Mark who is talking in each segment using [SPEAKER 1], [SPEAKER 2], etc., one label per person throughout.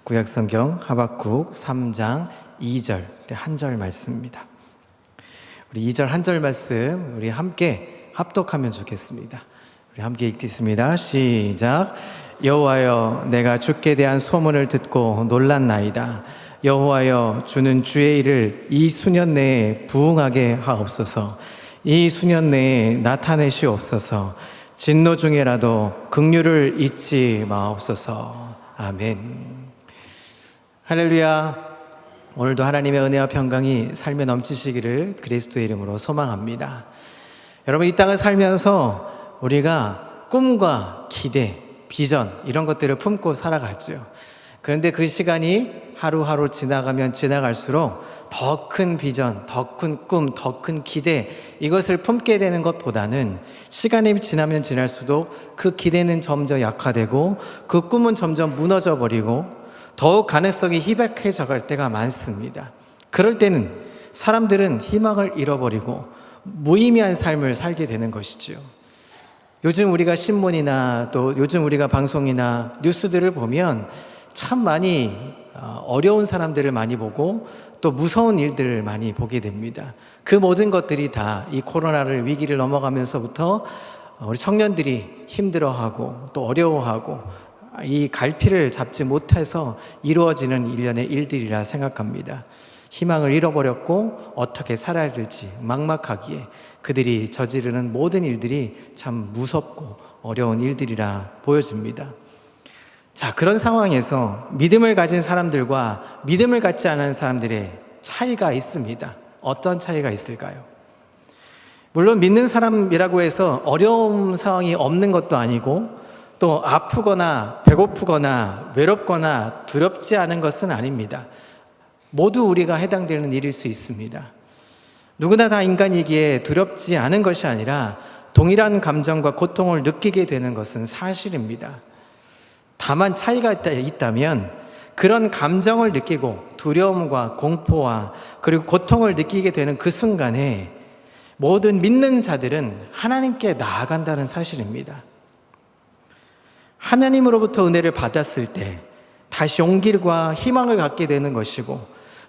[SPEAKER 1] 구약성경 하박국 3장 2절 한 절 말씀입니다. 우리 2절 한 절 말씀 우리 함께 합독하면 좋겠습니다. 우리 함께 읽겠습니다. 시작. 여호와여, 내가 주께 대한 소문을 듣고 놀랐나이다. 여호와여, 주는 주의 일을 이 수년 내에 부응하게 하옵소서. 이 수년 내에 나타내시옵소서. 진노 중에라도 긍휼을 잊지 마옵소서. 아멘. 할렐루야. 오늘도 하나님의 은혜와 평강이 삶에 넘치시기를 그리스도의 이름으로 소망합니다. 여러분, 이 땅을 살면서 우리가 꿈과 기대, 비전 이런 것들을 품고 살아가죠. 그런데 그 시간이 하루하루 지나가면 지나갈수록 더 큰 비전, 더 큰 꿈, 더 큰 기대 이것을 품게 되는 것보다는 시간이 지나면 지날수록 그 기대는 점점 약화되고 그 꿈은 점점 무너져 버리고 더욱 가능성이 희박해져 갈 때가 많습니다. 그럴 때는 사람들은 희망을 잃어버리고 무의미한 삶을 살게 되는 것이죠. 요즘 우리가 신문이나 또 요즘 우리가 방송이나 뉴스들을 보면 참 많이 어려운 사람들을 많이 보고 또 무서운 일들을 많이 보게 됩니다. 그 모든 것들이 다 이 코로나를 위기를 넘어가면서부터 우리 청년들이 힘들어하고 또 어려워하고 이 갈피를 잡지 못해서 이루어지는 일련의 일들이라 생각합니다. 희망을 잃어버렸고 어떻게 살아야 될지 막막하기에 그들이 저지르는 모든 일들이 참 무섭고 어려운 일들이라 보여집니다. 자, 그런 상황에서 믿음을 가진 사람들과 믿음을 갖지 않은 사람들의 차이가 있습니다. 어떤 차이가 있을까요? 물론 믿는 사람이라고 해서 어려운 상황이 없는 것도 아니고 또 아프거나 배고프거나 외롭거나 두렵지 않은 것은 아닙니다. 모두 우리가 해당되는 일일 수 있습니다. 누구나 다 인간이기에 두렵지 않은 것이 아니라 동일한 감정과 고통을 느끼게 되는 것은 사실입니다. 다만 차이가 있다면 그런 감정을 느끼고 두려움과 공포와 그리고 고통을 느끼게 되는 그 순간에 모든 믿는 자들은 하나님께 나아간다는 사실입니다. 하나님으로부터 은혜를 받았을 때 다시 용기와 희망을 갖게 되는 것이고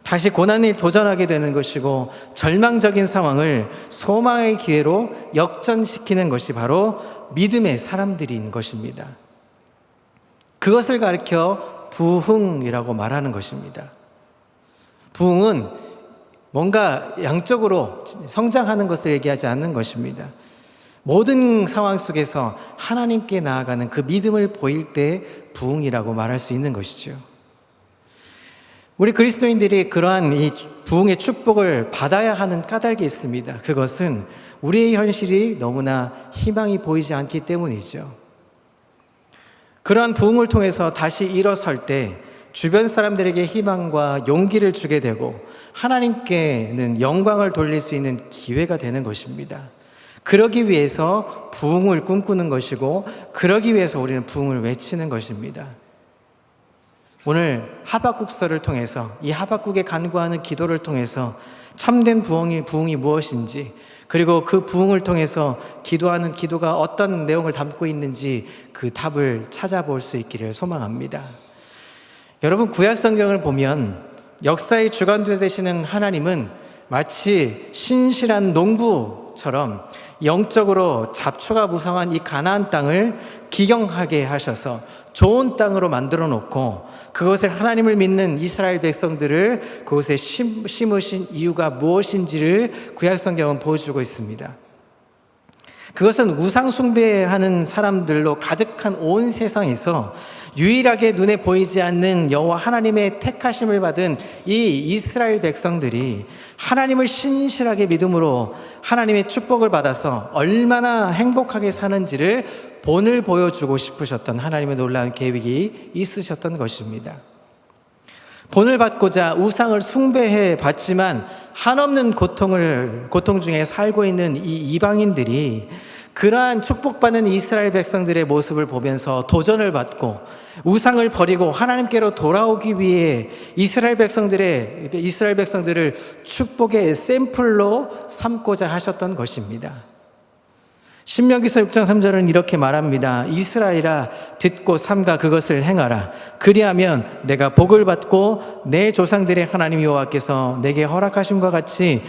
[SPEAKER 1] 다시 고난에 도전하게 되는 것이고 절망적인 상황을 소망의 기회로 역전시키는 것이 바로 믿음의 사람들인 것입니다. 그것을 가리켜 부흥이라고 말하는 것입니다. 부흥은 뭔가 양적으로 성장하는 것을 얘기하지 않는 것입니다. 모든 상황 속에서 하나님께 나아가는 그 믿음을 보일 때 부흥이라고 말할 수 있는 것이죠. 우리 그리스도인들이 그러한 이 부흥의 축복을 받아야 하는 까닭이 있습니다. 그것은 우리의 현실이 너무나 희망이 보이지 않기 때문이죠. 그러한 부흥을 통해서 다시 일어설 때 주변 사람들에게 희망과 용기를 주게 되고 하나님께는 영광을 돌릴 수 있는 기회가 되는 것입니다. 그러기 위해서 부흥을 꿈꾸는 것이고 그러기 위해서 우리는 부흥을 외치는 것입니다. 오늘 하박국서를 통해서 이 하박국에 간구하는 기도를 통해서 참된 부흥이 무엇인지 그리고 그 부흥을 통해서 기도하는 기도가 어떤 내용을 담고 있는지 그 답을 찾아볼 수 있기를 소망합니다. 여러분, 구약성경을 보면 역사의 주관자 되시는 하나님은 마치 신실한 농부처럼 영적으로 잡초가 무성한 이 가나안 땅을 기경하게 하셔서 좋은 땅으로 만들어 놓고 그것에 하나님을 믿는 이스라엘 백성들을 그곳에 심으신 이유가 무엇인지를 구약성경은 보여주고 있습니다. 그것은 우상 숭배하는 사람들로 가득한 온 세상에서 유일하게 눈에 보이지 않는 여호와 하나님의 택하심을 받은 이 이스라엘 백성들이 하나님을 신실하게 믿음으로 하나님의 축복을 받아서 얼마나 행복하게 사는지를 본을 보여주고 싶으셨던 하나님의 놀라운 계획이 있으셨던 것입니다. 본을 받고자 우상을 숭배해 봤지만 한없는 고통 중에 살고 있는 이 이방인들이 그러한 축복받는 이스라엘 백성들의 모습을 보면서 도전을 받고 우상을 버리고 하나님께로 돌아오기 위해 이스라엘 백성들을 축복의 샘플로 삼고자 하셨던 것입니다. 신명기서 6장 3절은 이렇게 말합니다. 이스라엘아 듣고 삼가 그것을 행하라. 그리하면 내가 복을 받고 내 조상들의 하나님 여호와께서 내게 허락하심과 같이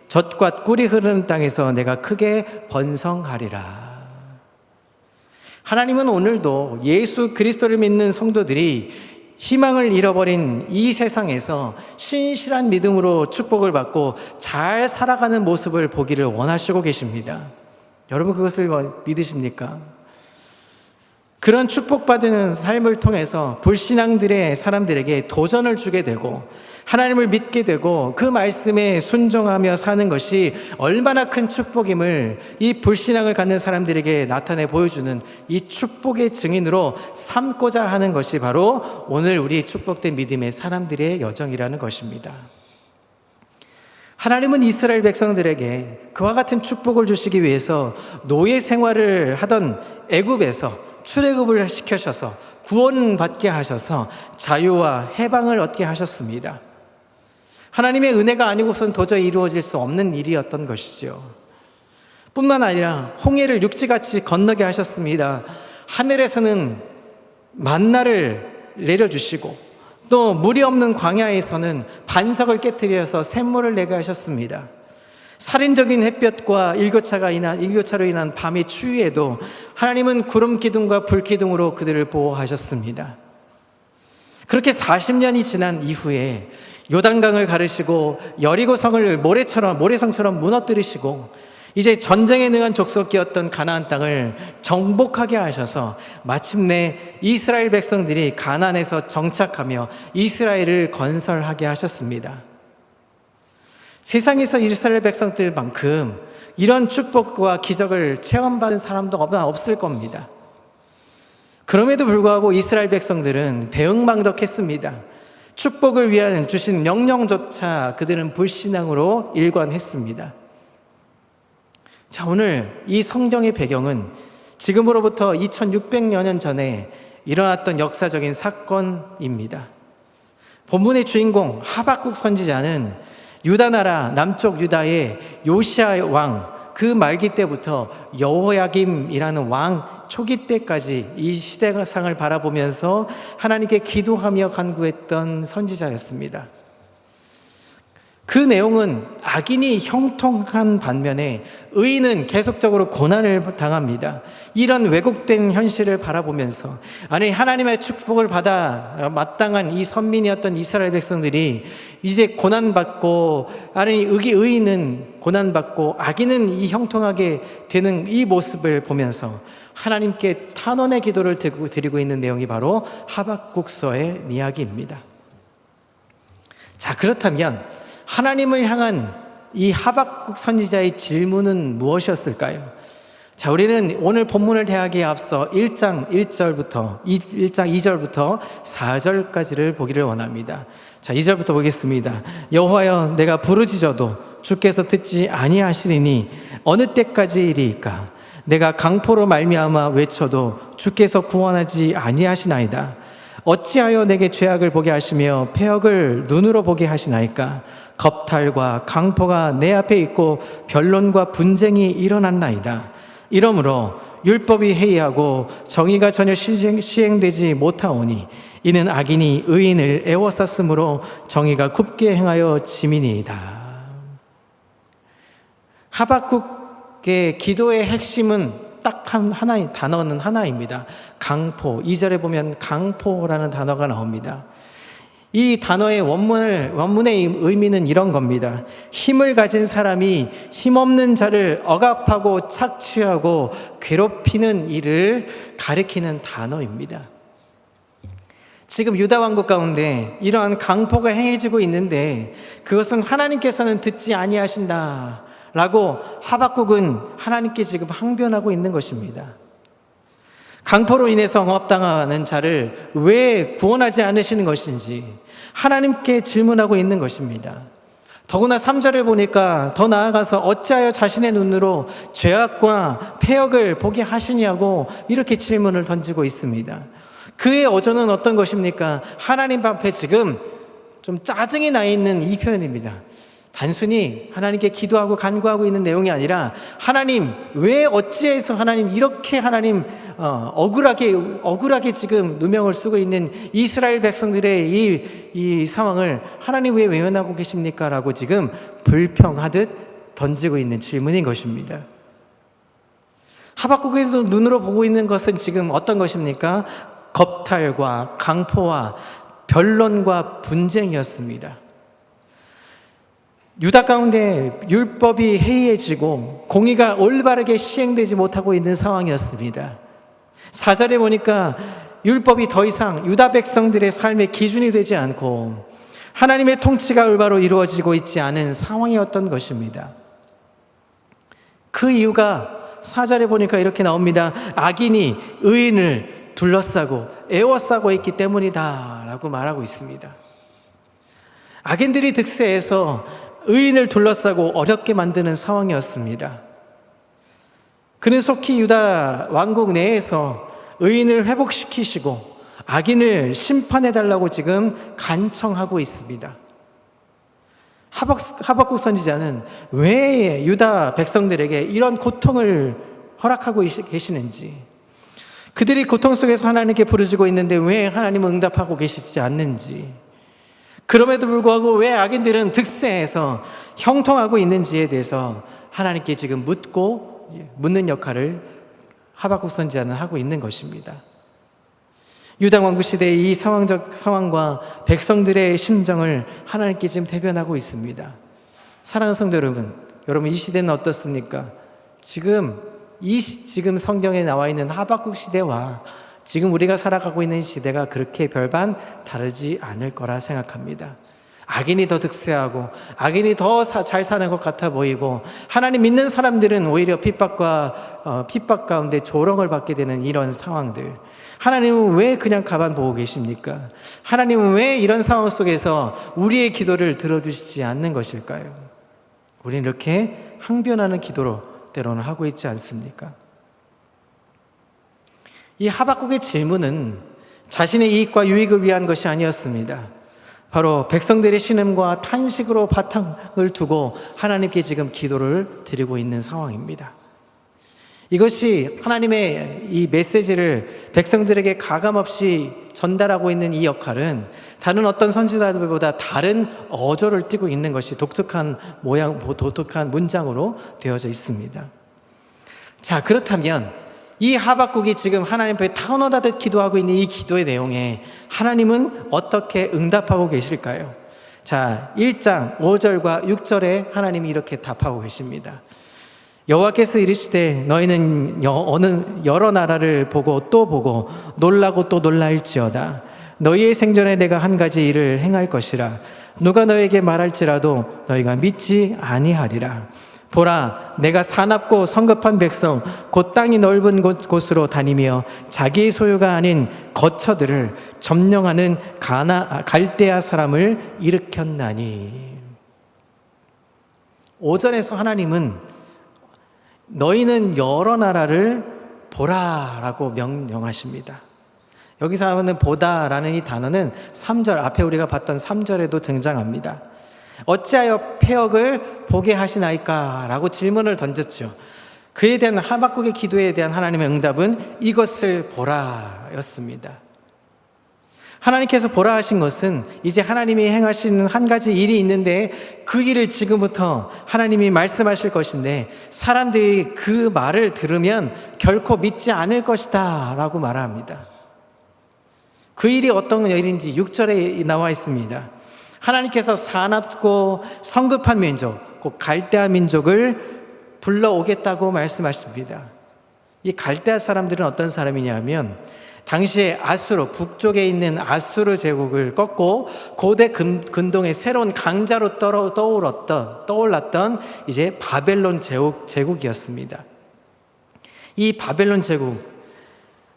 [SPEAKER 1] 젖과 꿀이 흐르는 땅에서 내가 크게 번성하리라. 하나님은 오늘도 예수 그리스도를 믿는 성도들이 희망을 잃어버린 이 세상에서 신실한 믿음으로 축복을 받고 잘 살아가는 모습을 보기를 원하시고 계십니다. 여러분 그것을 믿으십니까? 그런 축복받는 삶을 통해서 불신앙들의 사람들에게 도전을 주게 되고 하나님을 믿게 되고 그 말씀에 순종하며 사는 것이 얼마나 큰 축복임을 이 불신앙을 갖는 사람들에게 나타내 보여주는 이 축복의 증인으로 삼고자 하는 것이 바로 오늘 우리 축복된 믿음의 사람들의 여정이라는 것입니다. 하나님은 이스라엘 백성들에게 그와 같은 축복을 주시기 위해서 노예 생활을 하던 애굽에서 출애굽을 시켜셔서 구원받게 하셔서 자유와 해방을 얻게 하셨습니다. 하나님의 은혜가 아니고선 도저히 이루어질 수 없는 일이었던 것이죠. 뿐만 아니라 홍해를 육지같이 건너게 하셨습니다. 하늘에서는 만나를 내려주시고 또 물이 없는 광야에서는 반석을 깨뜨려서 샘물을 내게 하셨습니다. 살인적인 햇볕과 일교차로 인한 밤의 추위에도 하나님은 구름 기둥과 불 기둥으로 그들을 보호하셨습니다. 그렇게 40년이 지난 이후에 요단강을 가르시고 여리고성을 모래성처럼 무너뜨리시고 이제 전쟁에 능한 족속이었던 가나안 땅을 정복하게 하셔서 마침내 이스라엘 백성들이 가나안에서 정착하며 이스라엘을 건설하게 하셨습니다. 세상에서 이스라엘 백성들만큼 이런 축복과 기적을 체험받은 사람도 아마 없을 겁니다. 그럼에도 불구하고 이스라엘 백성들은 배응망덕했습니다. 축복을 위한 주신 명령조차 그들은 불신앙으로 일관했습니다. 자, 오늘 이 성경의 배경은 지금으로부터 2600여 년 전에 일어났던 역사적인 사건입니다. 본문의 주인공 하박국 선지자는 유다 나라 남쪽 유다의 요시야 왕 그 말기 때부터 여호야김이라는 왕 초기 때까지 이 시대상을 바라보면서 하나님께 기도하며 간구했던 선지자였습니다. 그 내용은 악인이 형통한 반면에 의인은 계속적으로 고난을 당합니다. 이런 왜곡된 현실을 바라보면서 아니 하나님의 축복을 받아 마땅한 이 선민이었던 이스라엘 백성들이 이제 고난받고 아니 의인은 고난받고 악인은 이 형통하게 되는 이 모습을 보면서 하나님께 탄원의 기도를 드리고 있는 내용이 바로 하박국서의 이야기입니다. 자, 그렇다면 하나님을 향한 이 하박국 선지자의 질문은 무엇이었을까요? 자, 우리는 오늘 본문을 대하기에 앞서 1장 2절부터 4절까지를 보기를 원합니다. 자, 2절부터 보겠습니다. 여호와여 내가 부르짖어도 주께서 듣지 아니하시리니 어느 때까지이리이까? 내가 강포로 말미암아 외쳐도 주께서 구원하지 아니하시나이다. 어찌하여 내게 죄악을 보게 하시며 패역을 눈으로 보게 하시나이까? 겁탈과 강포가 내 앞에 있고 변론과 분쟁이 일어났나이다. 이러므로 율법이 해이하고 정의가 전혀 시행되지 못하오니 이는 악인이 의인을 애워쌌으므로 정의가 굽게 행하여 짐이니이다. 하박국의 기도의 핵심은 딱 하나의 단어는 하나입니다. 강포. 2절에 보면 강포라는 단어가 나옵니다. 이 단어의 원문의 의미는 이런 겁니다. 힘을 가진 사람이 힘없는 자를 억압하고 착취하고 괴롭히는 일을 가리키는 단어입니다. 지금 유다 왕국 가운데 이러한 강포가 행해지고 있는데 그것은 하나님께서는 듣지 아니하신다 라고 하박국은 하나님께 지금 항변하고 있는 것입니다. 강포로 인해서 억압당하는 자를 왜 구원하지 않으시는 것인지 하나님께 질문하고 있는 것입니다. 더구나 3절을 보니까 더 나아가서 어찌하여 자신의 눈으로 죄악과 패역을 보게 하시냐고 이렇게 질문을 던지고 있습니다. 그의 어조는 어떤 것입니까? 하나님 앞에 지금 좀 짜증이 나 있는 이 표현입니다. 단순히 하나님께 기도하고 간구하고 있는 내용이 아니라 하나님 왜 어찌해서 하나님 이렇게 하나님 억울하게 지금 누명을 쓰고 있는 이스라엘 백성들의 이 상황을 하나님 왜 외면하고 계십니까? 라고 지금 불평하듯 던지고 있는 질문인 것입니다. 하박국에도 눈으로 보고 있는 것은 지금 어떤 것입니까? 겁탈과 강포와 변론과 분쟁이었습니다. 유다 가운데 율법이 해이해지고 공의가 올바르게 시행되지 못하고 있는 상황이었습니다. 4절에 보니까 율법이 더 이상 유다 백성들의 삶의 기준이 되지 않고 하나님의 통치가 올바로 이루어지고 있지 않은 상황이었던 것입니다. 그 이유가 4절에 보니까 이렇게 나옵니다. 악인이 의인을 둘러싸고 애워싸고 있기 때문이다 라고 말하고 있습니다. 악인들이 득세해서 의인을 둘러싸고 어렵게 만드는 상황이었습니다. 그는 속히 유다 왕국 내에서 의인을 회복시키시고 악인을 심판해달라고 지금 간청하고 있습니다. 하박국 선지자는 왜 유다 백성들에게 이런 고통을 허락하고 계시는지, 그들이 고통 속에서 하나님께 부르짖고 있는데 왜 하나님은 응답하고 계시지 않는지, 그럼에도 불구하고 왜 악인들은 득세해서 형통하고 있는지에 대해서 하나님께 지금 묻는 역할을 하박국 선지자는 하고 있는 것입니다. 유다 왕국 시대의 이 상황과 백성들의 심정을 하나님께 지금 대변하고 있습니다. 사랑하는 성도 여러분 이 시대는 어떻습니까? 지금 성경에 나와 있는 하박국 시대와 지금 우리가 살아가고 있는 시대가 그렇게 별반 다르지 않을 거라 생각합니다. 악인이 더 득세하고 악인이 더 잘 사는 것 같아 보이고 하나님 믿는 사람들은 오히려 핍박 가운데 조롱을 받게 되는 이런 상황들, 하나님은 왜 그냥 가만 보고 계십니까? 하나님은 왜 이런 상황 속에서 우리의 기도를 들어주시지 않는 것일까요? 우리는 이렇게 항변하는 기도로 때로는 하고 있지 않습니까? 이 하박국의 질문은 자신의 이익과 유익을 위한 것이 아니었습니다. 바로 백성들의 신음과 탄식으로 바탕을 두고 하나님께 지금 기도를 드리고 있는 상황입니다. 이것이 하나님의 이 메시지를 백성들에게 가감없이 전달하고 있는 이 역할은 다른 어떤 선지자들보다 다른 어조를 띠고 있는 것이 독특한 문장으로 되어져 있습니다. 자, 그렇다면 이 하박국이 지금 하나님 앞에 타원하듯 기도하고 있는 이 기도의 내용에 하나님은 어떻게 응답하고 계실까요? 자, 1장 5절과 6절에 하나님이 이렇게 답하고 계십니다. 여호와께서 이르시되 너희는 여러 나라를 보고 또 보고 놀라고 또 놀랄지어다. 너희의 생전에 내가 한 가지 일을 행할 것이라. 누가 너에게 말할지라도 너희가 믿지 아니하리라. 보라, 내가 사납고 성급한 백성 곧 땅이 넓은 곳으로 다니며 자기의 소유가 아닌 거처들을 점령하는 갈대아 사람을 일으켰나니. 5절에서 하나님은 너희는 여러 나라를 보라라고 명령하십니다. 여기서 하는 보다라는 이 단어는 3절 앞에 우리가 봤던 3절에도 등장합니다. 어찌하여 패역을 보게 하시나이까? 라고 질문을 던졌죠. 그에 대한 하박국의 기도에 대한 하나님의 응답은 이것을 보라 였습니다. 하나님께서 보라 하신 것은 이제 하나님이 행하시는 한 가지 일이 있는데 그 일을 지금부터 하나님이 말씀하실 것인데 사람들이 그 말을 들으면 결코 믿지 않을 것이다 라고 말합니다. 그 일이 어떤 일인지 6절에 나와 있습니다. 하나님께서 사납고 성급한 민족, 곧 갈대아 민족을 불러오겠다고 말씀하십니다. 이 갈대아 사람들은 어떤 사람이냐면 당시에 북쪽에 있는 아수르 제국을 꺾고 고대 근동의 새로운 강자로 떠올랐던 이제 바벨론 제국이었습니다. 이 바벨론 제국,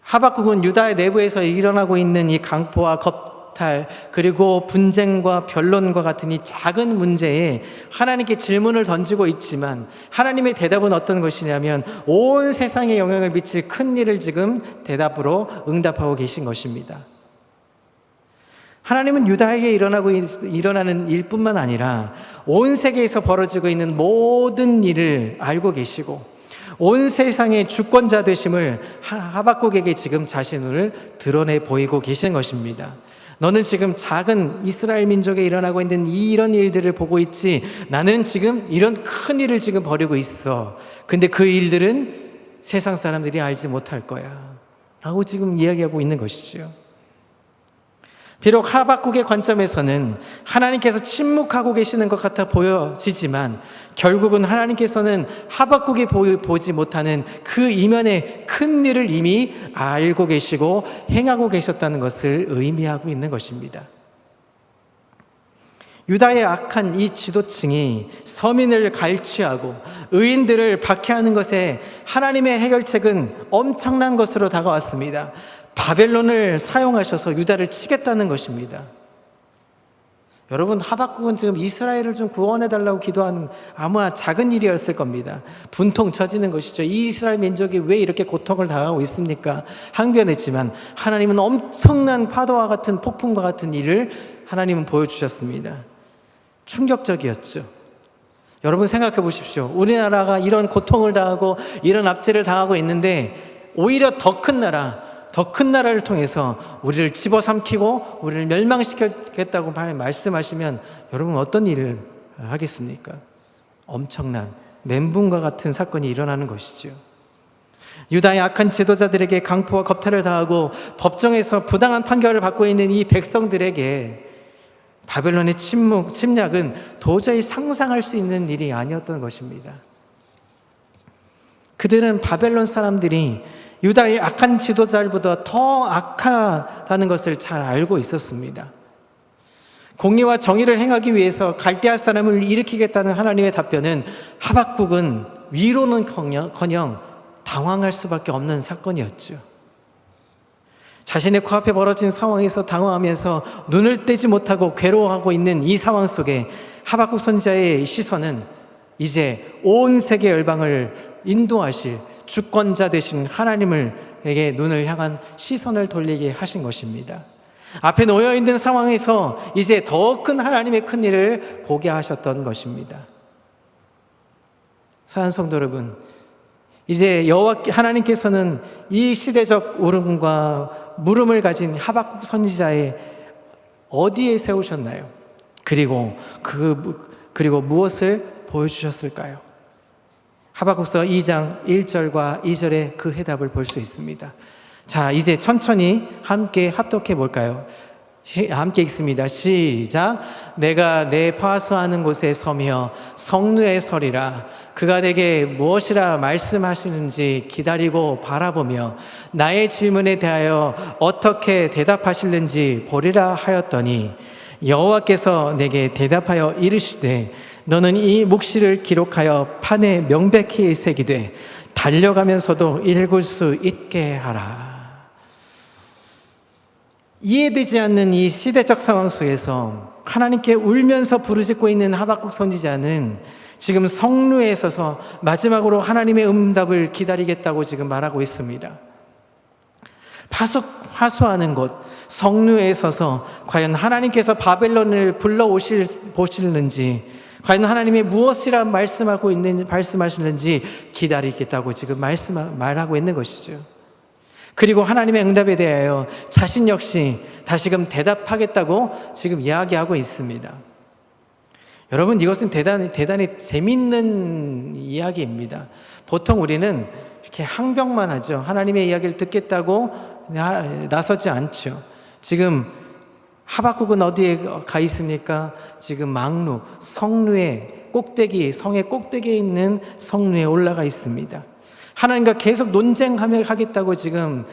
[SPEAKER 1] 하박국은 유다의 내부에서 일어나고 있는 이 강포와 겁탈 그리고 분쟁과 변론과 같은 이 작은 문제에 하나님께 질문을 던지고 있지만 하나님의 대답은 어떤 것이냐면 온 세상에 영향을 미칠 큰 일을 지금 대답으로 응답하고 계신 것입니다. 하나님은 유다에게 일어나는 일뿐만 아니라 온 세계에서 벌어지고 있는 모든 일을 알고 계시고 온 세상의 주권자 되심을 하박국에게 지금 자신을 드러내 보이고 계신 것입니다. 너는 지금 작은 이스라엘 민족에 일어나고 있는 이런 일들을 보고 있지, 나는 지금 이런 큰 일을 지금 벌이고 있어. 근데 그 일들은 세상 사람들이 알지 못할 거야 라고 지금 이야기하고 있는 것이죠. 비록 하박국의 관점에서는 하나님께서 침묵하고 계시는 것 같아 보여지지만 결국은 하나님께서는 하박국이 보지 못하는 그 이면의 큰 일을 이미 알고 계시고 행하고 계셨다는 것을 의미하고 있는 것입니다. 유다의 악한 이 지도층이 서민을 갈취하고 의인들을 박해하는 것에 하나님의 해결책은 엄청난 것으로 다가왔습니다. 바벨론을 사용하셔서 유다를 치겠다는 것입니다. 여러분, 하박국은 지금 이스라엘을 좀 구원해달라고 기도하는 아마 작은 일이었을 겁니다. 분통 처지는 것이죠. 이 이스라엘 민족이 왜 이렇게 고통을 당하고 있습니까? 항변했지만 하나님은 엄청난 파도와 같은 폭풍과 같은 일을 하나님은 보여주셨습니다. 충격적이었죠. 여러분 생각해 보십시오. 우리나라가 이런 고통을 당하고 이런 압제를 당하고 있는데 오히려 더 큰 나라를 통해서 우리를 집어삼키고 우리를 멸망시키겠다고 말씀하시면 여러분 어떤 일을 하겠습니까? 엄청난 멘붕과 같은 사건이 일어나는 것이죠. 유다의 악한 지도자들에게 강포와 겁탈을 당하고 법정에서 부당한 판결을 받고 있는 이 백성들에게 바벨론의 침략은 도저히 상상할 수 있는 일이 아니었던 것입니다. 그들은 바벨론 사람들이 유다의 악한 지도자들보다 더 악하다는 것을 잘 알고 있었습니다. 공의와 정의를 행하기 위해서 갈대아 사람을 일으키겠다는 하나님의 답변은 하박국은 위로는커녕 당황할 수밖에 없는 사건이었죠. 자신의 코앞에 벌어진 상황에서 당황하면서 눈을 떼지 못하고 괴로워하고 있는 이 상황 속에 하박국 선지자의 시선은 이제 온 세계 열방을 인도하실 주권자 되신 하나님에게 눈을 향한 시선을 돌리게 하신 것입니다. 앞에 놓여있는 상황에서 이제 더 큰 하나님의 큰 일을 보게 하셨던 것입니다. 사랑하는 성도 여러분, 이제 여호와 하나님께서는 이 시대적 울음과 물음을 가진 하박국 선지자의 어디에 세우셨나요? 그리고 무엇을 보여주셨을까요? 하박국서 2장 1절과 2절의 그 해답을 볼 수 있습니다. 자, 이제 천천히 함께 합독해 볼까요? 함께 읽습니다. 시작. 내가 내 파수하는 곳에 서며 성루에 서리라. 그가 내게 무엇이라 말씀하시는지 기다리고 바라보며 나의 질문에 대하여 어떻게 대답하실는지 보리라 하였더니 여호와께서 내게 대답하여 이르시되 너는 이 묵시를 기록하여 판에 명백히 새기되 달려가면서도 읽을 수 있게 하라. 이해되지 않는 이 시대적 상황 속에서 하나님께 울면서 부르짖고 있는 하박국 선지자는 지금 성루에 서서 마지막으로 하나님의 응답을 기다리겠다고 지금 말하고 있습니다. 파수하는 곳 성루에 서서 과연 하나님께서 바벨론을 보실는지, 과연 하나님이 무엇이라 말씀하시는지 기다리겠다고 지금 말하고 있는 것이죠. 그리고 하나님의 응답에 대하여 자신 역시 다시금 대답하겠다고 지금 이야기하고 있습니다. 여러분, 이것은 대단히 재밌는 이야기입니다. 보통 우리는 이렇게 항변만 하죠. 하나님의 이야기를 듣겠다고 나서지 않죠. 지금 하박국은 어디에 가 있습니까? 지금 망루, 성루의 꼭대기, 성의 꼭대기에 있는 성루에 올라가 있습니다. 하나님과 계속 논쟁하겠다고 지금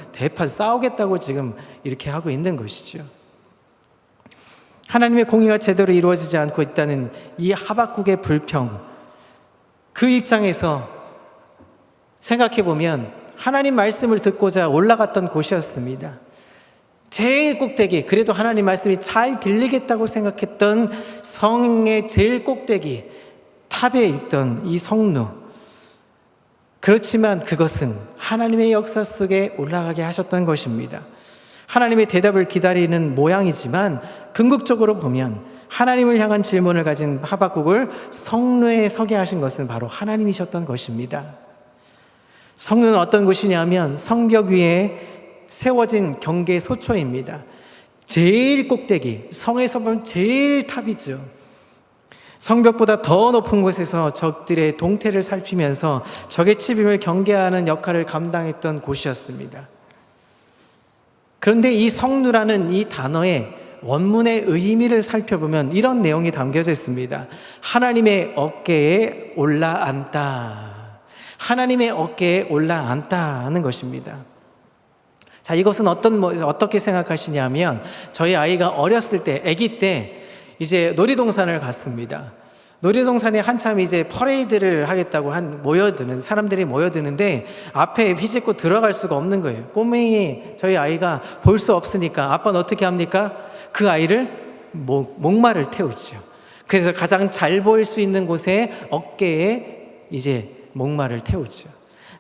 [SPEAKER 1] 싸우겠다고 지금 이렇게 하고 있는 것이죠. 하나님의 공의가 제대로 이루어지지 않고 있다는 이 하박국의 불평, 그 입장에서 생각해 보면 하나님 말씀을 듣고자 올라갔던 곳이었습니다. 제일 꼭대기, 그래도 하나님 말씀이 잘 들리겠다고 생각했던 성의 제일 꼭대기, 탑에 있던 이 성루. 그렇지만 그것은 하나님의 역사 속에 올라가게 하셨던 것입니다. 하나님의 대답을 기다리는 모양이지만 궁극적으로 보면 하나님을 향한 질문을 가진 하박국을 성루에 서게 하신 것은 바로 하나님이셨던 것입니다. 성루는 어떤 곳이냐면 성벽 위에 세워진 경계 소초입니다. 제일 꼭대기, 성에서 보면 제일 탑이죠. 성벽보다 더 높은 곳에서 적들의 동태를 살피면서 적의 침입을 경계하는 역할을 감당했던 곳이었습니다. 그런데 이 성루라는 이 단어의 원문의 의미를 살펴보면 이런 내용이 담겨져 있습니다. 하나님의 어깨에 올라앉다. 하나님의 어깨에 올라앉다 하는 것입니다. 자, 이것은 어떻게 생각하시냐면 저희 아이가 어렸을 때, 아기 때 이제 놀이동산을 갔습니다. 놀이동산에 한참 이제 퍼레이드를 하겠다고 사람들이 모여드는데 앞에 비집고 들어갈 수가 없는 거예요. 꼬맹이 저희 아이가 볼 수 없으니까 아빠는 어떻게 합니까? 그 아이를 목마를 태우죠. 그래서 가장 잘 보일 수 있는 곳에 어깨에 이제 목마를 태우죠.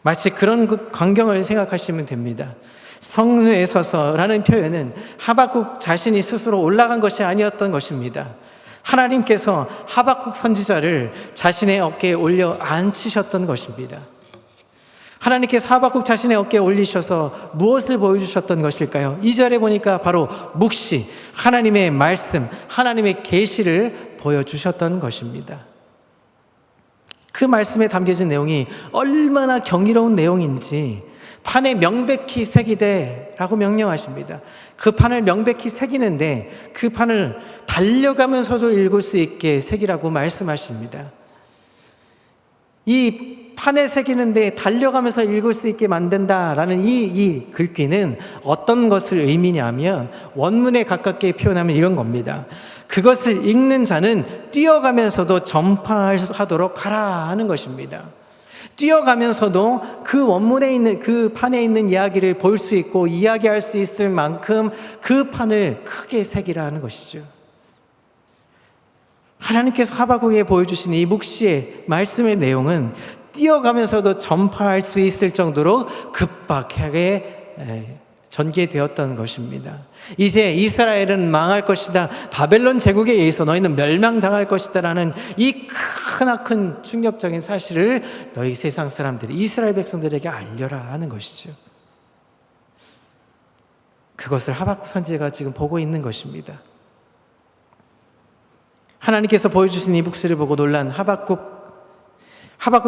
[SPEAKER 1] 마치 그런 광경을 생각하시면 됩니다. 성루에 서서라는 표현은 하박국 자신이 스스로 올라간 것이 아니었던 것입니다. 하나님께서 하박국 선지자를 자신의 어깨에 올려 앉히셨던 것입니다. 하나님께서 하박국 자신의 어깨에 올리셔서 무엇을 보여주셨던 것일까요? 2절에 보니까 바로 묵시, 하나님의 말씀, 하나님의 계시를 보여주셨던 것입니다. 그 말씀에 담겨진 내용이 얼마나 경이로운 내용인지 판에 명백히 새기되라고 명령하십니다. 그 판을 명백히 새기는데 그 판을 달려가면서도 읽을 수 있게 새기라고 말씀하십니다. 이 판에 새기는데 달려가면서 읽을 수 있게 만든다라는 이 글귀는 어떤 것을 의미냐면 원문에 가깝게 표현하면 이런 겁니다. 그것을 읽는 자는 뛰어가면서도 전파하도록 하라 하는 것입니다. 뛰어가면서도 그 원문에 있는 그 판에 있는 이야기를 볼 수 있고 이야기할 수 있을 만큼 그 판을 크게 새기라 하는 것이죠. 하나님께서 하박국에 보여주신 이 묵시의 말씀의 내용은 뛰어가면서도 전파할 수 있을 정도로 급박하게 전개되었던 것입니다. 이제 이스라엘은 망할 것이다. 바벨론 제국에 의해서 너희는 멸망당할 것이다 라는 이 크나큰 충격적인 사실을 너희 세상 사람들이 이스라엘 백성들에게 알려라 하는 것이죠. 그것을 하박국 선지자가 지금 보고 있는 것입니다. 하나님께서 보여주신 이 묵시를 보고 놀란 하박국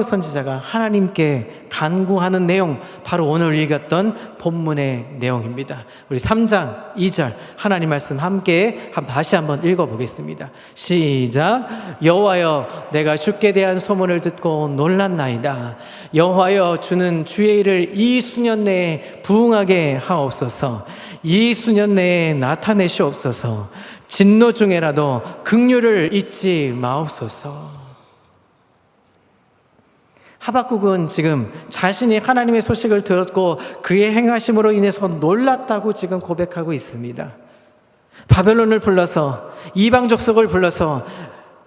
[SPEAKER 1] 선지자가 하나님께 간구하는 내용, 바로 오늘 읽었던 본문의 내용입니다. 우리 3장 2절 하나님 말씀 함께 다시 한번 읽어보겠습니다. 시작. 여호와여, 내가 주께 대한 소문을 듣고 놀랐나이다. 여호와여, 주는 주의 일을 이 수년 내에 부응하게 하옵소서. 이 수년 내에 나타내시옵소서. 진노 중에라도 긍휼을 잊지 마옵소서. 하박국은 지금 자신이 하나님의 소식을 들었고 그의 행하심으로 인해서 놀랐다고 지금 고백하고 있습니다. 바벨론을 불러서 이방 족속을 불러서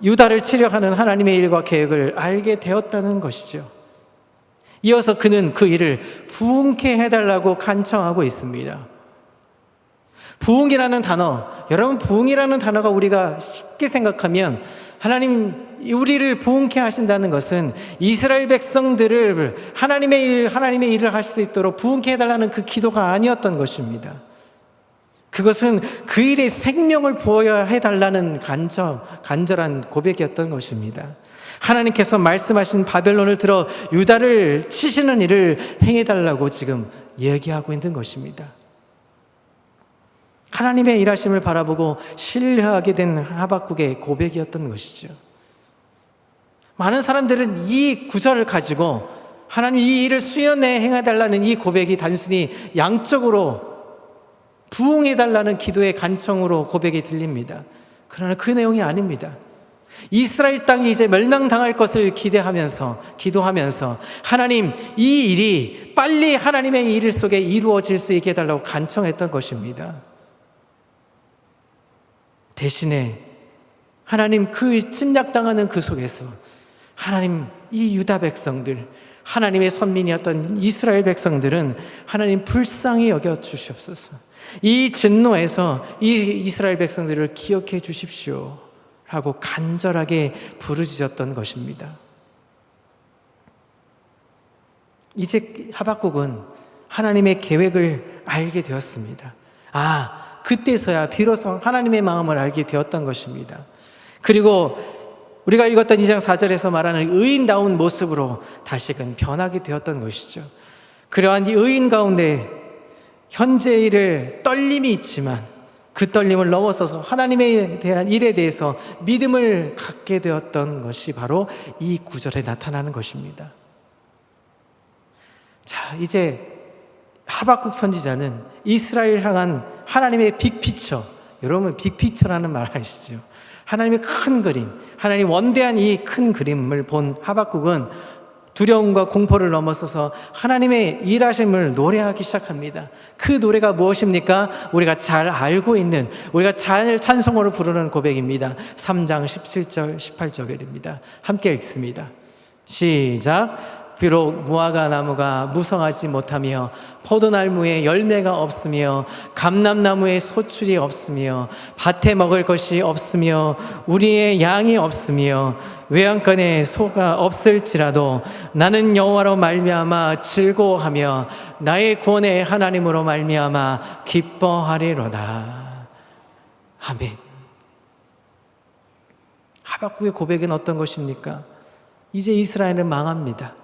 [SPEAKER 1] 유다를 치려하는 하나님의 일과 계획을 알게 되었다는 것이죠. 이어서 그는 그 일을 부응케 해달라고 간청하고 있습니다. 부응이라는 단어, 여러분, 부응이라는 단어가 우리가 쉽게 생각하면 하나님 우리를 부응케 하신다는 것은 이스라엘 백성들을 하나님의 일을 할 수 있도록 부응케 해달라는 그 기도가 아니었던 것입니다. 그것은 그 일에 생명을 부어야 해달라는 간절한 고백이었던 것입니다. 하나님께서 말씀하신 바벨론을 들어 유다를 치시는 일을 행해달라고 지금 얘기하고 있는 것입니다. 하나님의 일하심을 바라보고 신뢰하게 된 하박국의 고백이었던 것이죠. 많은 사람들은 이 구절을 가지고 하나님 이 일을 수년 내에 행해달라는 이 고백이 단순히 양적으로 부응해달라는 기도의 간청으로 고백이 들립니다. 그러나 그 내용이 아닙니다. 이스라엘 땅이 이제 멸망당할 것을 기도하면서 하나님 이 일이 빨리 하나님의 일 속에 이루어질 수 있게 해달라고 간청했던 것입니다. 대신에 하나님 그 침략당하는 그 속에서 하나님 이 유다 백성들, 하나님의 선민이었던 이스라엘 백성들은 하나님 불쌍히 여겨 주시옵소서. 이 진노에서 이 이스라엘 백성들을 기억해 주십시오 라고 간절하게 부르짖었던 것입니다. 이제 하박국은 하나님의 계획을 알게 되었습니다. 그때서야 비로소 하나님의 마음을 알게 되었던 것입니다. 그리고 우리가 읽었던 2장 4절에서 말하는 의인다운 모습으로 다시금 변하게 되었던 것이죠. 그러한 이 의인 가운데 현재의 일에 떨림이 있지만 그 떨림을 넘어서서 하나님에 대한 일에 대해서 믿음을 갖게 되었던 것이 바로 이 구절에 나타나는 것입니다. 자, 이제 하박국 선지자는 이스라엘 향한 하나님의 빅피처, 여러분 빅피처라는 말 아시죠? 하나님의 큰 그림, 하나님 원대한 이 큰 그림을 본 하박국은 두려움과 공포를 넘어서서 하나님의 일하심을 노래하기 시작합니다. 그 노래가 무엇입니까? 우리가 잘 알고 있는, 우리가 잘 찬송으로 부르는 고백입니다. 3장 17절 18절입니다. 함께 읽습니다. 시작. 비록 무화과 나무가 무성하지 못하며 포도나무에 열매가 없으며 감람나무에 소출이 없으며 밭에 먹을 것이 없으며 우리의 양이 없으며 외양간에 소가 없을지라도 나는 여호와로 말미암아 즐거워하며 나의 구원의 하나님으로 말미암아 기뻐하리로다. 아멘. 하박국의 고백은 어떤 것입니까? 이제 이스라엘은 망합니다.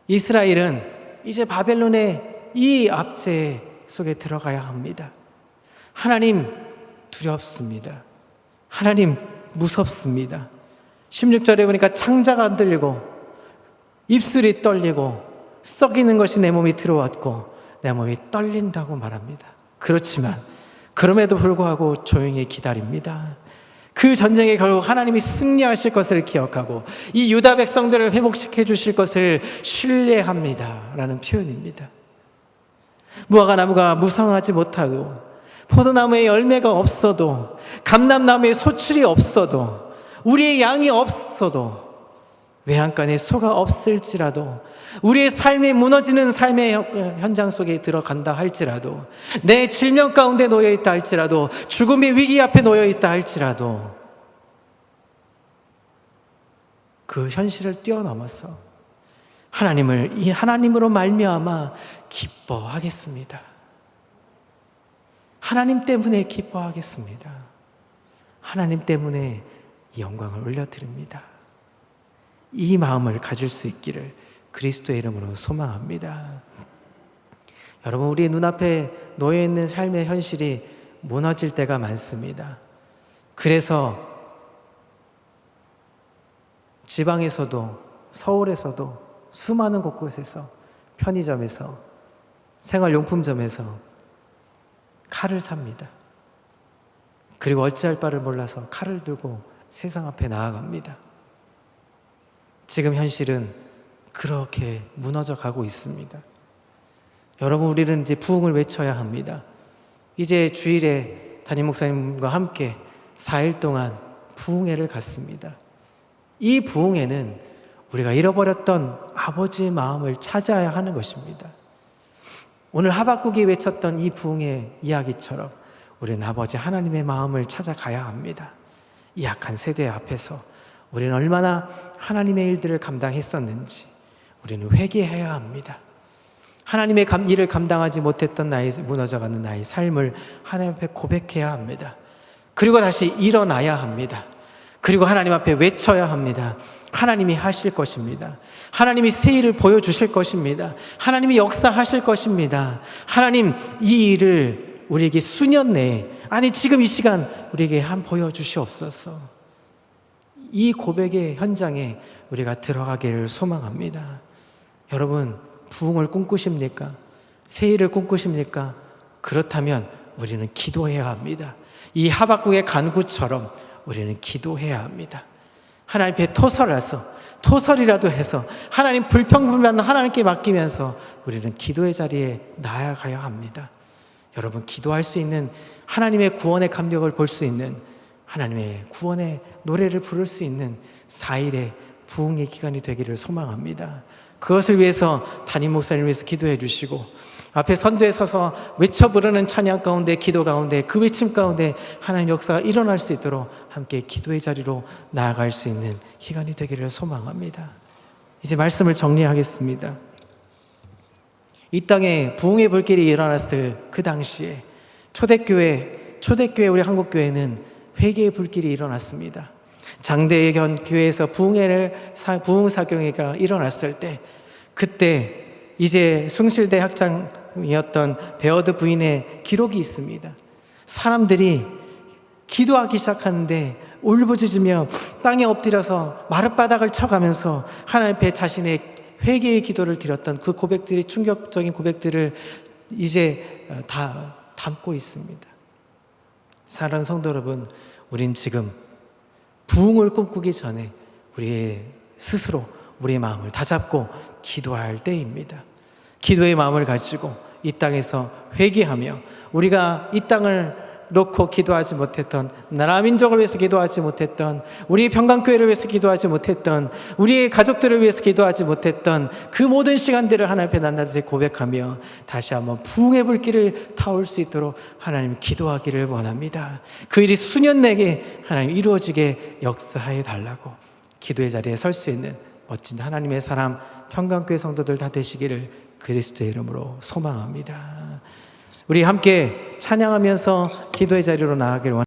[SPEAKER 1] 이스라엘은 이제 바벨론의 이 압제 속에 들어가야 합니다. 하나님 두렵습니다. 하나님 무섭습니다. 16절에 보니까 창자가 안 들리고 입술이 떨리고 썩이는 것이 내 몸이 들어왔고 내 몸이 떨린다고 말합니다. 그렇지만 그럼에도 불구하고 조용히 기다립니다. 그 전쟁에 결국 하나님이 승리하실 것을 기억하고 이 유다 백성들을 회복시켜 주실 것을 신뢰합니다 라는 표현입니다. 무화과 나무가 무성하지 못하고 포도나무에 열매가 없어도 감람나무에 소출이 없어도 우리의 양이 없어도 외양간에 소가 없을지라도 우리의 삶이 무너지는 삶의 현장 속에 들어간다 할지라도 내 질병 가운데 놓여 있다 할지라도 죽음의 위기 앞에 놓여 있다 할지라도 그 현실을 뛰어넘어서 하나님을 이 하나님으로 말미암아 기뻐하겠습니다. 하나님 때문에 기뻐하겠습니다. 하나님 때문에 이 영광을 올려드립니다. 이 마음을 가질 수 있기를 그리스도의 이름으로 소망합니다. 여러분, 우리 눈앞에 놓여있는 삶의 현실이 무너질 때가 많습니다. 그래서 지방에서도 서울에서도 수많은 곳곳에서 편의점에서 생활용품점에서 칼을 삽니다. 그리고 어찌할 바를 몰라서 칼을 들고 세상 앞에 나아갑니다. 지금 현실은 그렇게 무너져 가고 있습니다. 여러분, 우리는 이제 부흥을 외쳐야 합니다. 이제 주일에 담임 목사님과 함께 4일 동안 부흥회를 갖습니다. 이 부흥회는 우리가 잃어버렸던 아버지의 마음을 찾아야 하는 것입니다. 오늘 하박국이 외쳤던 이 부흥회 이야기처럼 우리는 아버지 하나님의 마음을 찾아가야 합니다. 이 약한 세대 앞에서 우리는 얼마나 하나님의 일들을 감당했었는지 우리는 회개해야 합니다. 하나님의 일을 감당하지 못했던 나의 무너져가는 나의 삶을 하나님 앞에 고백해야 합니다. 그리고 다시 일어나야 합니다. 그리고 하나님 앞에 외쳐야 합니다. 하나님이 하실 것입니다. 하나님이 새 일을 보여주실 것입니다. 하나님이 역사하실 것입니다. 하나님, 이 일을 우리에게 수년 내에, 아니 지금 이 시간 우리에게 보여주시옵소서. 이 고백의 현장에 우리가 들어가기를 소망합니다. 여러분, 부흥을 꿈꾸십니까? 새 일을 꿈꾸십니까? 그렇다면 우리는 기도해야 합니다. 이 하박국의 간구처럼 우리는 기도해야 합니다. 하나님 앞에 토설이라도 해서 하나님 불평불만 하나님께 맡기면서 우리는 기도의 자리에 나아가야 합니다. 여러분, 기도할 수 있는 하나님의 구원의 감격을 볼 수 있는 하나님의 구원의 노래를 부를 수 있는 4일의 부흥의 기간이 되기를 소망합니다. 그것을 위해서 담임 목사님을 위해서 기도해 주시고, 앞에 선두에 서서 외쳐 부르는 찬양 가운데, 기도 가운데, 그 외침 가운데 하나님 역사가 일어날 수 있도록 함께 기도의 자리로 나아갈 수 있는 시간이 되기를 소망합니다. 이제 말씀을 정리하겠습니다. 이 땅에 부흥의 불길이 일어났을 그 당시에 초대교회 우리 한국교회는 회개의 불길이 일어났습니다. 장대의 교회에서 부흥사경회가 일어났을 때, 그때 이제 숭실대 학장이었던 베어드 부인의 기록이 있습니다. 사람들이 기도하기 시작하는데 울부짖으며 땅에 엎드려서 마룻바닥을 쳐가면서 하나님 앞에 자신의 회개의 기도를 드렸던 그 고백들이, 충격적인 고백들을 이제 다 담고 있습니다. 사랑하는 성도 여러분, 우린 지금 부흥을 꿈꾸기 전에 우리의 스스로 우리의 마음을 다잡고 기도할 때입니다. 기도의 마음을 가지고 이 땅에서 회개하며, 우리가 이 땅을 놓고 기도하지 못했던, 나라 민족을 위해서 기도하지 못했던, 우리의 평강교회를 위해서 기도하지 못했던, 우리의 가족들을 위해서 기도하지 못했던 그 모든 시간들을 하나님 앞에 낱낱이 고백하며 다시 한번 부흥의 불길을 타올 수 있도록 하나님 기도하기를 원합니다. 그 일이 수년 내게 하나님 이루어지게 역사해 달라고, 기도의 자리에 설 수 있는 멋진 하나님의 사람 평강교회 성도들 다 되시기를 그리스도의 이름으로 소망합니다. 우리 함께 찬양하면서 기도의 자리로 나아가길 원합니다.